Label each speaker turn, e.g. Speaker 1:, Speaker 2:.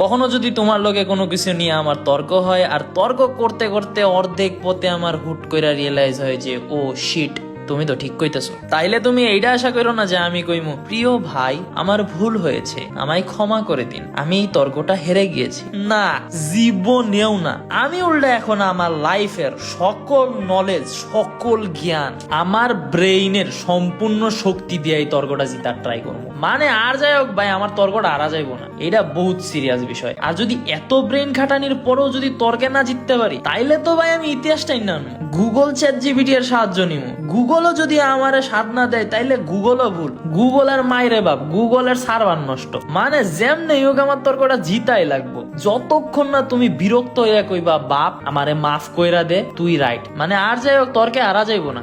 Speaker 1: কখনো যদি তোমার লগে কোনো কিছু নিয়ে আমার তর্ক হয় আর তর্ক করতে করতে অর্ধেক পথে আমার হুট কইরা রিয়েলাইজ হয় যে ও শিট, তুমি তো ঠিক কইতেছো, তাইলে তুমি এইটা আশা করো না যে আমি কইমু প্রিয় ভাই আমার ভুল হয়েছে, আমায় ক্ষমা করে দিন, আমি এই তর্কটা হেরে গিয়েছি। না, জীবনেও না। আমি উল্টা এখন আমার লাইফের সকল নলেজ, সকল জ্ঞান, আমার ব্রেইনের সম্পূর্ণ শক্তি দিয়ে এই তর্কটা জিতার ট্রাই করবো। মানে আর যাই হোক ভাই, আমার তর্কটা হারা যাইবো না, এটা বহুত সিরিয়াস বিষয়। আর যদি এত ব্রেন খাটানির পরেও যদি তর্কে না জিততে পারি, তাইলে তো ভাই আমি ইতিহাসটাই না গুগল চ্যাট জিপিটি এর সাহায্য নিব। গুগলও যদি আমারে সাথ না দেয়, তাইলে গুগলও ভুল, গুগলের মাইরে বাপ, গুগলের সার্ভার নষ্ট। মানে যেমনি হোক আমার তর্কটা জিতাই লাগবো, যতক্ষণ না তুমি বিরক্ত হইয়া কইবা বাপ আমারে মাফ কইরা দে, তুই রাইট। মানে আর যাই হোক তর্কে হারা যাইবো না।